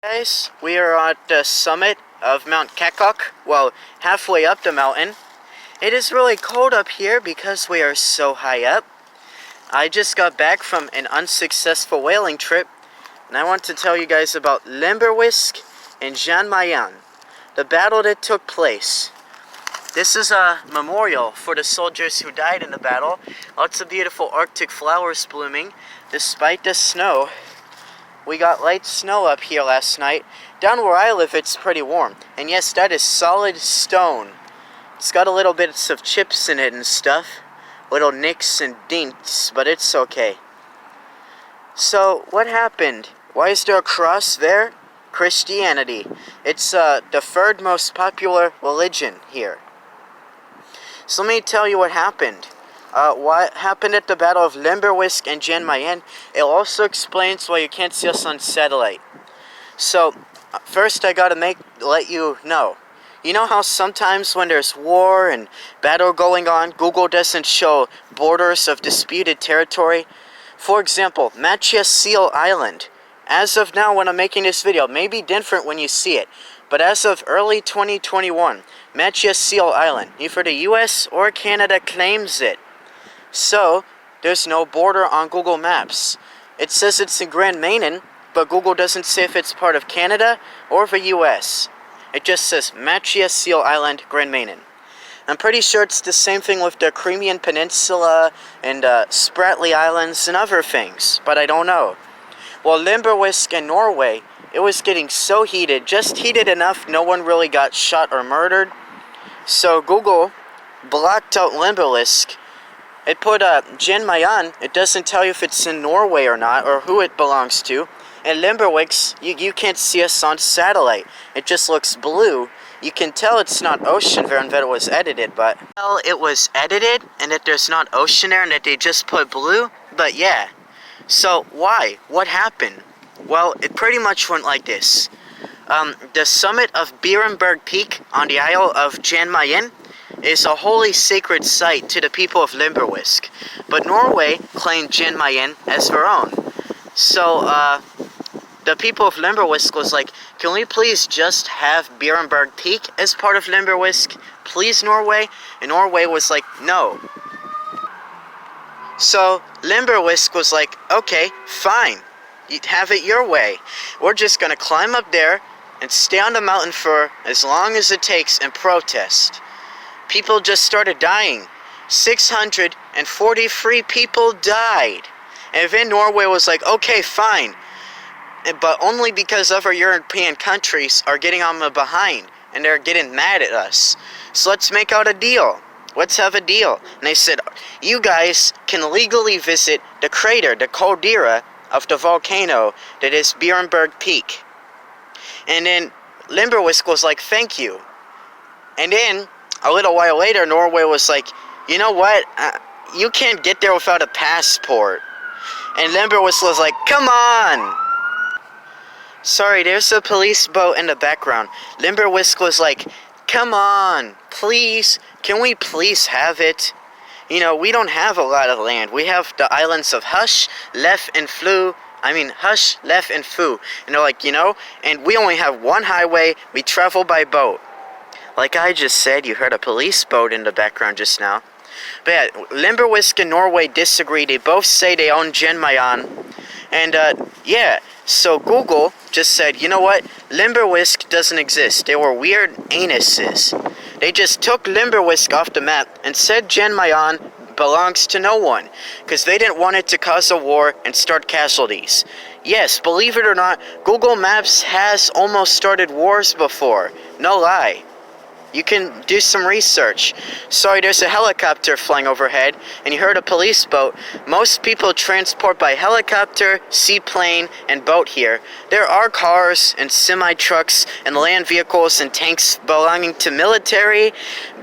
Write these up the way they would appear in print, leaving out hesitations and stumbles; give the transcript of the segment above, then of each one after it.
Guys, we are at the summit of Mount Qaqqaq, well, halfway up the mountain. It is really cold up here because we are so high up. I just got back from an unsuccessful whaling trip, and I want to tell you guys about Limberwisk and Jan Mayen, the battle that took place. This is a memorial for the soldiers who died in the battle. Lots of beautiful Arctic flowers blooming, despite the snow. We got light snow up here last night. Down where I live, it's pretty warm. And yes, that is solid stone. It's got a little bits of chips in it and stuff. Little nicks and dinks, but it's okay. So, what happened? Why is there a cross there? Christianity. It's the third most popular religion here. So let me tell you what happened. What happened at the Battle of Limberwisk and Jan Mayen. It also explains why you can't see us on satellite. So, first I gotta let you know. You know how sometimes when there's war and battle going on, Google doesn't show borders of disputed territory? For example, Machias Seal Island. As of now, when I'm making this video, it may be different when you see it, but as of early 2021, Machias Seal Island, either the US or Canada claims it. So, there's no border on Google Maps. It says it's in Grand Mayen, but Google doesn't say if it's part of Canada or the US. It just says Machias Seal Island, Grand Mayen. I'm pretty sure it's the same thing with the Crimean Peninsula and Spratly Islands and other things, but I don't know. Well, Limberwisk in Norway, it was getting so heated, just heated enough no one really got shot or murdered. So Google blocked out Limberwisk. It put Jan Mayen. It doesn't tell you if it's in Norway or not, or who it belongs to. And Limberwisk, you can't see us on satellite. It just looks blue. You can tell it's not ocean there and that it was edited, but... Well, it was edited, and that there's not ocean there, and that they just put blue, but yeah. So, why? What happened? Well, it pretty much went like this. The summit of Berenberg Peak on the Isle of Jan Mayen is a holy sacred site to the people of Limberwisk, but Norway claimed Jan Mayen as their own. So, the people of Limberwisk was like, can we please just have Berenberg Peak as part of Limberwisk? Please, Norway? And Norway was like, no. So, Limberwisk was like, okay, fine. You have it your way. We're just gonna climb up there and stay on the mountain for as long as it takes and protest. People just started dying. 643 people died. And then Norway was like, okay, fine. But only because other European countries are getting on the behind. And they're getting mad at us. So let's make out a deal. Let's have a deal. And they said, you guys can legally visit the crater, the caldera of the volcano that is Berenberg Peak. And then Limberwisk was like, thank you. And then, a little while later, Norway was like, you know what? You can't get there without a passport. And Limberwisk was like, come on! Sorry, there's a police boat in the background. Limberwisk was like, come on, please, can we please have it? You know, we don't have a lot of land. We have the islands of Hush, Lef, and Flu. Hush, Lef, and Fu. And they're like, you know, and we only have one highway. We travel by boat. Like I just said, you heard a police boat in the background just now. But yeah, Limberwisk and Norway disagree. They both say they own Jan Mayen. And, yeah, so Google just said, you know what? Limberwisk doesn't exist. They were weird anuses. They just took Limberwisk off the map and said Jan Mayen belongs to no one, because they didn't want it to cause a war and start casualties. Yes, believe it or not, Google Maps has almost started wars before. No lie. You can do some research. Sorry, there's a helicopter flying overhead, and you heard a police boat. Most people transport by helicopter, seaplane, and boat here. There are cars and semi-trucks and land vehicles and tanks belonging to military,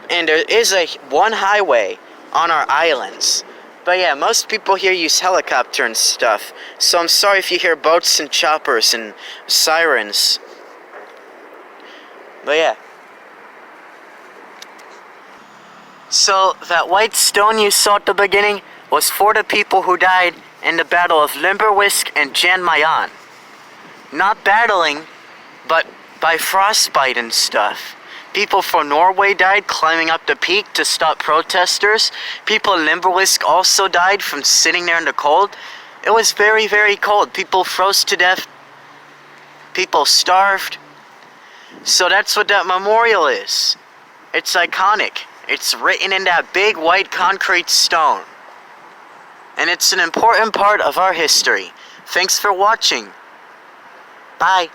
and there is one highway on our islands. But yeah, most people here use helicopter and stuff, so I'm sorry if you hear boats and choppers and sirens. But yeah. So, that white stone you saw at the beginning was for the people who died in the Battle of Limberwisk and Jan Mayen. Not battling, but by frostbite and stuff. People from Norway died climbing up the peak to stop protesters. People in Limberwisk also died from sitting there in the cold. It was very, very cold. People froze to death. People starved. So that's what that memorial is. It's iconic. It's written in that big white concrete stone. And it's an important part of our history. Thanks for watching. Bye.